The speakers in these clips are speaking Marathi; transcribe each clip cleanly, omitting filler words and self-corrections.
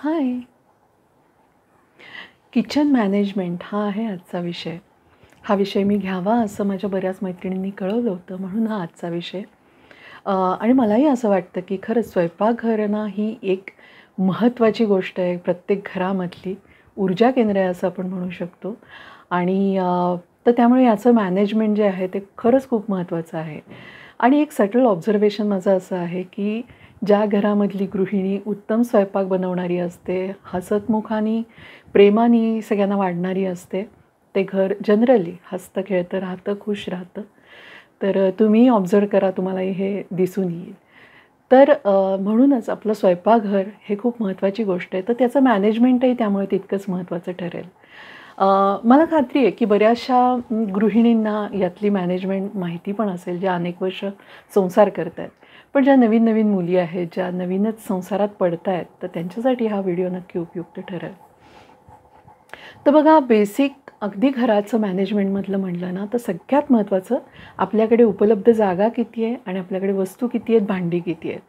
हाय. किचन मॅनेजमेंट हा आहे आजचा विषय. हा विषय मी घ्यावा असं माझ्या बऱ्याच मैत्रिणींनी कळवलं होतं, म्हणून हा आजचा विषय. आणि मलाही असं वाटतं की खरंच स्वयंपाकघर ही एक महत्त्वाची गोष्ट आहे प्रत्येक घरामधली. ऊर्जा केंद्र आहे असं आपण म्हणू शकतो. आणि तर त्यामुळे याचं मॅनेजमेंट जे आहे ते खरंच खूप महत्त्वाचं आहे. आणि एक सटल ऑब्झर्वेशन माझं असं आहे की ज्या घरामधली गृहिणी उत्तम स्वयंपाक बनवणारी असते, हसतमुखाने, प्रेमाने सगळ्यांना वाढणारी असते, ते घर जनरली हसतं खेळतं राहतं, खुश राहतं. तर तुम्ही ऑब्झर्व करा, तुम्हालाही हे दिसून येईल. तर म्हणूनच आपलं स्वयंपाकघर हे खूप महत्त्वाची गोष्ट आहे. तर त्याचं मॅनेजमेंटही त्यामुळे तितकंच महत्त्वाचं ठरेल. मला खात्री आहे की बऱ्याचशा गृहिणींना यातली मॅनेजमेंट माहिती पण असेल, ज्या अनेक वर्ष संसार करत आहेत. पण ज्या नवीन-नवीन मुली आहेत, ज्या नवीनच संसारात पडतायत, तर त्यांच्यासाठी हा व्हिडिओ नक्की उपयुक्त ठरेल. तर बघा, बेसिक अगदी घराचं मॅनेजमेंटमधलं म्हटलं ना, तर सगळ्यात महत्त्वाचं आपल्याकडे उपलब्ध जागा किती आहे आणि आपल्याकडे वस्तू किती आहेत, भांडी किती आहेत.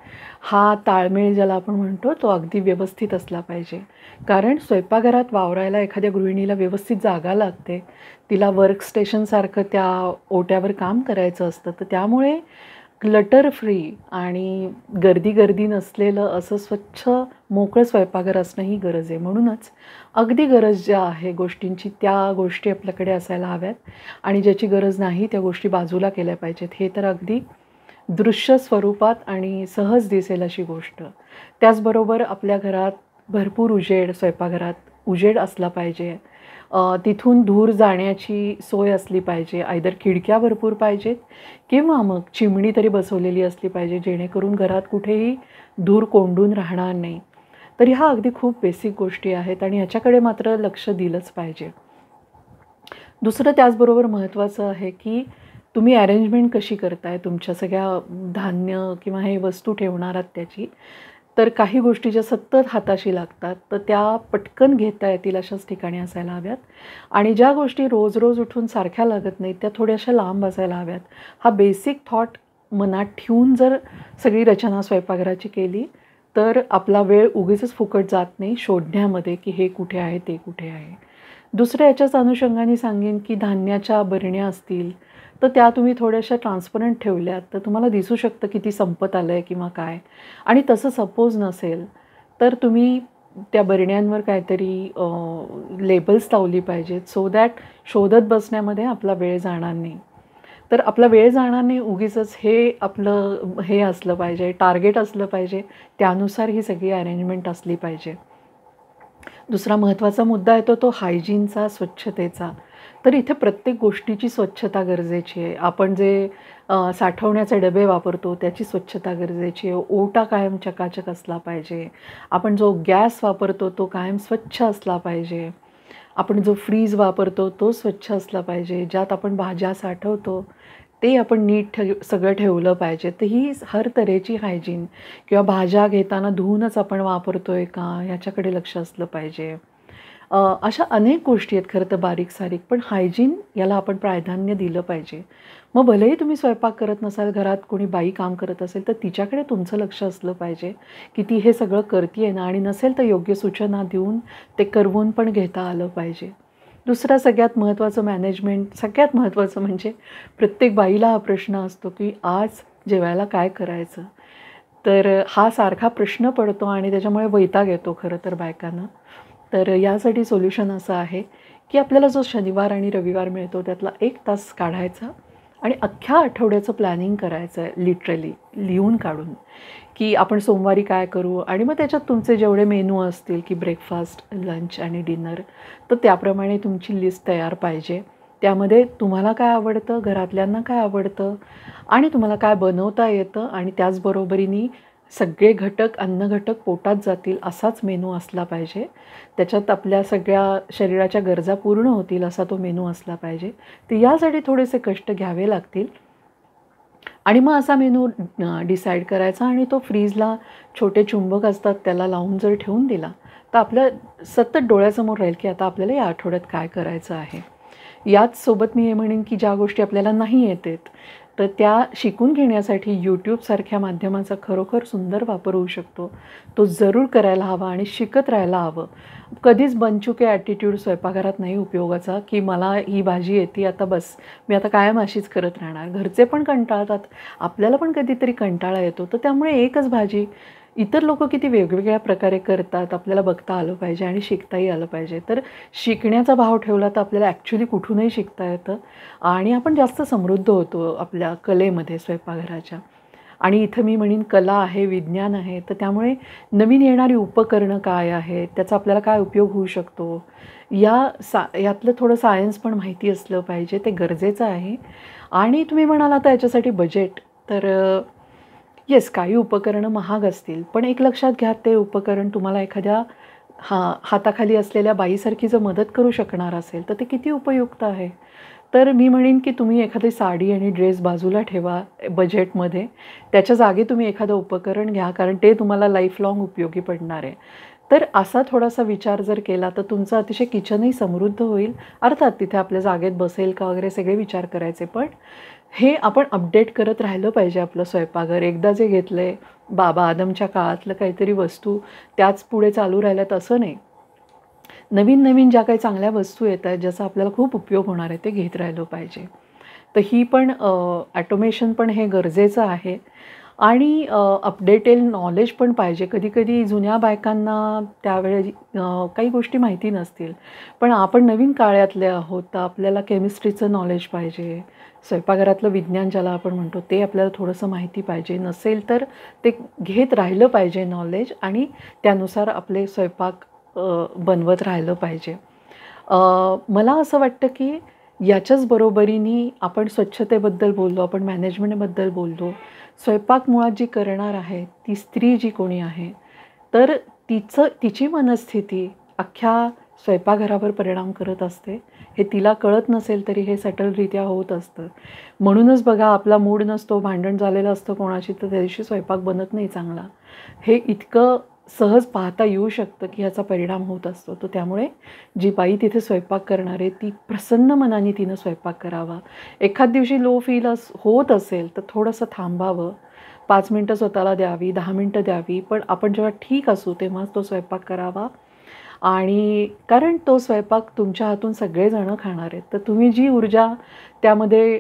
हा ताळमेळ ज्याला आपण म्हणतो, तो अगदी व्यवस्थित असला पाहिजे. कारण स्वयंपाकघरात वावरायला एखाद्या गृहिणीला व्यवस्थित जागा लागते. तिला वर्कस्टेशनसारखं त्या ओट्यावर काम करायचं असतं. तर त्यामुळे क्लटर फ्री आणि गर्दी नसलेलं असं स्वच्छ मोकळं स्वयंपाकघर असणं ही गरज आहे. म्हणूनच अगदी गरज ज्या आहे गोष्टींची, त्या गोष्टी आपल्याकडे असायला हव्यात आणि ज्याची गरज नाही त्या गोष्टी बाजूला केल्या पाहिजेत. हे तर अगदी दृश्य स्वरूपात आणि सहज दिसेल अशी गोष्ट. त्याचबरोबर आपल्या घरात भरपूर उजेड, स्वयंपाकघरात उजेड असला पाहिजे. तिथून धूर जाण्याची सोय असली पाहिजे. आयदर खिडक्या भरपूर पाहिजेत किंवा मग चिमणी तरी बसवलेली असली पाहिजे, जेणेकरून घरात कुठेही धूर कोंडून राहणार नाही. तर ह्या अगदी खूप बेसिक गोष्टी आहेत आणि ह्याच्याकडे मात्र लक्ष दिलंच पाहिजे. दुसरं त्याचबरोबर महत्त्वाचं आहे की तुम्ही अरेंजमेंट कशी करताय तुमच्या सगळ्या धान्य किंवा हे वस्तू ठेवणार आहात त्याची. तर काही गोष्टी ज्या सतत हाताशी लागतात, तर त्या पटकन घेता येतील अशाच ठिकाणी असायला हव्यात. आणि ज्या गोष्टी रोज उठून सारख्या लागत नाहीत, त्या थोड्याशा लांब असायला हव्यात. हा बेसिक थॉट मनात ठेवून जर सगळी रचना स्वयंपाकघराची केली, तर आपला वेळ उगीचच फुकट जात नाही शोधण्यामध्ये की हे कुठे आहे, ते कुठे आहे. दुसऱ्या याच्याच अनुषंगाने सांगेन की धान्याच्या बरण्या असतील, तर त्या तुम्ही थोड्याशा ट्रान्सपरंट ठेवल्यात, तर तुम्हाला दिसू शकतं किती संपत आलं आहे किंवा काय. आणि तसं सपोज नसेल, तर तुम्ही त्या बरण्यांवर काहीतरी लेबल्स लावली पाहिजेत, सो दॅट शोधत बसण्यामध्ये आपला वेळ जाणार नाही. तर आपला वेळ जाणार नाही उगीचच, हे आपलं हे असलं पाहिजे, टार्गेट असलं पाहिजे. त्यानुसार ही सगळी अरेंजमेंट असली पाहिजे. दुसरा महत्त्वाचा मुद्दा येतो तो हायजीनचा, स्वच्छतेचा. तर इथे प्रत्येक गोष्टीची स्वच्छता गरजेची आहे. आपण जे साठवण्याचे डबे वापरतो त्याची स्वच्छता गरजेची आहे. ओटा कायम चकाचक असला पाहिजे. आपण जो गॅस वापरतो तो कायम स्वच्छ असला पाहिजे. आपण जो फ्रीज वापरतो तो स्वच्छ असला पाहिजे. ज्यात आपण भाज्या साठवतो ते आपण नीट सगळं ठेवलं पाहिजे. तर ही हर तऱ्हेची हायजीन किंवा भाज्या घेताना धुवूनच आपण वापरतोय का, ह्याच्याकडे लक्ष असलं पाहिजे. अशा अनेक गोष्टी आहेत खरं तर बारीक-सारीक, पण हायजीन याला आपण प्राधान्य दिलं पाहिजे. मग भलेही तुम्ही स्वयंपाक करत नसाल, घरात कोणी बाई काम करत असेल, तर तिच्याकडे तुमचं लक्ष असलं पाहिजे की ती हे सगळं करते आहे ना, आणि नसेल तर योग्य सूचना देऊन ते करवून पण घेता आलं पाहिजे. दुसरा सगळ्यात महत्त्वाचं मॅनेजमेंट, सगळ्यात महत्त्वाचं म्हणजे प्रत्येक बाईला हा प्रश्न असतो की आज जेवायला काय करायचं? तर हा सारखा प्रश्न पडतो आणि त्याच्यामुळे वैताग येतो खरं तर बायकांना. तर यासाठी सोल्युशन असं आहे की आपल्याला जो शनिवार आणि रविवार मिळतो त्यातला 1 तास काढायचा आणि अख्ख्या आठवड्याचं प्लॅनिंग करायचं आहे, लिटरली लिहून काढून, की आपण सोमवारी काय करू. आणि मग त्याच्यात तुमचे जेवढे मेनू असतील की ब्रेकफास्ट, लंच आणि डिनर, तर त्याप्रमाणे तुमची लिस्ट तयार पाहिजे. त्यामध्ये तुम्हाला काय आवडतं, घरातल्यांना काय आवडतं आणि तुम्हाला काय बनवता येतं आणि त्याचबरोबरीने सगळे घटक, अन्नघटक पोटात जातील असाच मेनू असला पाहिजे. त्याच्यात आपल्या सगळ्या शरीराच्या गरजा पूर्ण होतील असा तो मेनू असला पाहिजे. तर यासाठी थोडेसे कष्ट घ्यावे लागतील. आणि मग असा मेनू डिसाईड करायचा आणि तो फ्रीजला छोटे चुंबक असतात त्याला लावून जर ठेवून दिला, तर आपल्या सतत डोळ्यासमोर राहील की आता आपल्याला या आठवड्यात काय करायचं आहे. याच सोबत मी हे म्हणेन की ज्या गोष्टी आपल्याला नाही येत आहेत, तर त्या शिकून घेण्यासाठी यूट्यूबसारख्या माध्यमाचा खरोखर सुंदर वापर होऊ शकतो. तो जरूर करायला हवा आणि शिकत राहायला हवं. कधीच बनचुके ॲटिट्यूड स्वयंपाकघरात नाही उपयोगाचा, की मला ही भाजी येते आता बस, मी आता कायम अशीच करत राहणार. घरचे पण कंटाळतात, आपल्याला पण कधीतरी कंटाळा येतो. तर त्यामुळे एकच भाजी इतर लोकं किती वेगवेगळ्या प्रकारे करतात, आपल्याला बघता आलं पाहिजे आणि शिकताही आलं पाहिजे. तर शिकण्याचा भाव ठेवला तर आपल्याला ॲक्च्युली कुठूनही शिकता येतं आणि आपण जास्त समृद्ध होतो आपल्या कलेमध्ये स्वयंपाकघराच्या. आणि इथं मी म्हणीन कला आहे, विज्ञान आहे, तर त्यामुळे नवीन येणारी उपकरणं काय आहेत, त्याचा आपल्याला काय उपयोग होऊ शकतो, यातलं थोडं सायन्स पण माहिती असलं पाहिजे, ते गरजेचं आहे. आणि तुम्ही म्हणाला तर याच्यासाठी बजेट, तर येस, काही उपकरणं महाग असतील, पण एक लक्षात घ्या, ते उपकरण तुम्हाला एखाद्या हाताखाली असलेल्या बाईसारखी जर मदत करू शकणार असेल, तर ते किती उपयुक्त आहे. तर मी म्हणेन की तुम्ही एखादी साडी आणि ड्रेस बाजूला ठेवा बजेटमध्ये. त्याच्या जागी तुम्ही एखादं उपकरण घ्या, कारण ते तुम्हाला लाईफ लाँग उपयोगी पडणार आहे. तर असा थोडासा विचार जर केला, तर तुमचं अतिशय किचनही समृद्ध होईल. अर्थात तिथे आपल्या जागेत बसेल का वगैरे सगळे विचार करायचे, पण हे आपण अपडेट करत राहिलं पाहिजे आपलं स्वयंपाकघर. एकदा जे घेतलंय बाबा आदमच्या काळातलं काहीतरी वस्तू त्याच पुढे चालू राहिल्यात असं नाही. नवीन नवीन ज्या काही चांगल्या वस्तू येत आहेत, ज्याचा आपल्याला खूप उपयोग होणार आहे, ते घेत राहिलं पाहिजे. तर ही पण ॲटोमेशन पण हे गरजेचं आहे आणि अपडेटेड नॉलेज पण पाहिजे. कधी-कधी जुन्या बायकांना त्यावेळी काही गोष्टी माहिती नसतील. पण आपण नवीन काळातले आहोत, तर आपल्याला केमिस्ट्रीचं नॉलेज पाहिजे. स्वयंपाकघरातलं विज्ञान ज्याला आपण म्हणतो, ते आपल्याला थोडंसं माहिती पाहिजे. नसेल तर ते घेत राहिलं पाहिजे नॉलेज आणि त्यानुसार आपले स्वयंपाक बनवत राहिलं पाहिजे. मला असं वाटतं की याच्याच बरोबरीने आपण स्वच्छतेबद्दल बोललो, आपण मॅनेजमेंटबद्दल बोललो. स्वयंपाक मुळात जी करणार आहे, ती स्त्री जी कोणी आहे, तर तिची मनस्थिती अख्ख्या स्वयंपाकघरावर परिणाम करत असते. हे तिला कळत नसेल तरी हे सटलरित्या होत असतं. म्हणूनच बघा, आपला मूड नसतो, भांडण झालेलं असतं कोणाशी, तर त्या दिवशी स्वयंपाक बनत नाही चांगला. हे इतकं सहज पाहता येऊ शकतं की ह्याचा परिणाम होत असतो. तर त्यामुळे जी बाई तिथे स्वयंपाक करणार आहे, ती प्रसन्न मनाने तिनं स्वयंपाक करावा. एखाद दिवशी लो फील होत असेल तर थोडंसं थांबावं, 5 मिनटं स्वतःला द्यावी, 10 मिनटं द्यावी. पण आपण जेव्हा ठीक असू तेव्हाच तो स्वयंपाक करावा. आणि कारण तो स्वयंपाक तुमच्या हातून सगळेजणं खाणार आहेत. तर तुम्ही जी ऊर्जा त्यामध्ये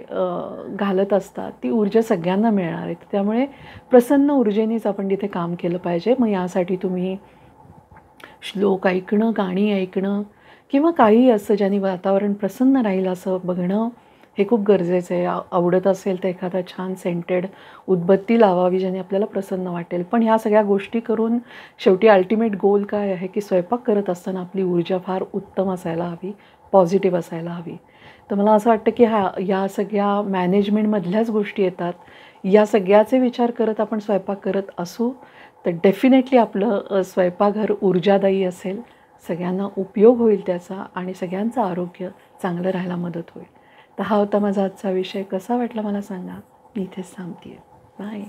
घालत असता, ती ऊर्जा सगळ्यांना मिळणार आहे. त्यामुळे प्रसन्न ऊर्जेनेच आपण तिथे काम केलं पाहिजे. मग यासाठी तुम्ही श्लोक ऐकणं, गाणी ऐकणं किंवा काहीही असं ज्याने वातावरण प्रसन्न राहील असं बघणं, हे खूप गरजेचं आहे. आवडत असेल तर एखादा छान सेंटेड उदबत्ती लावावी, ज्याने आपल्याला प्रसन्न वाटेल. पण ह्या सगळ्या गोष्टी करून शेवटी अल्टिमेट गोल काय आहे की स्वयंपाक करत असताना आपली ऊर्जा फार उत्तम असायला हवी, पॉझिटिव्ह असायला हवी. तर मला असं वाटतं की या सगळ्या मॅनेजमेंटमधल्याच गोष्टी येतात. या सगळ्याचे विचार करत आपण स्वयंपाक करत असू तर डेफिनेटली आपलं स्वयंपाकघर ऊर्जादायी असेल, सगळ्यांना उपयोग होईल त्याचा आणि सगळ्यांचं आरोग्य चांगलं राहायला मदत होईल. तर हा होता माझा आजचा विषय. कसा वाटला मला सांगा. मी इथेच थांबते आहे. बाय.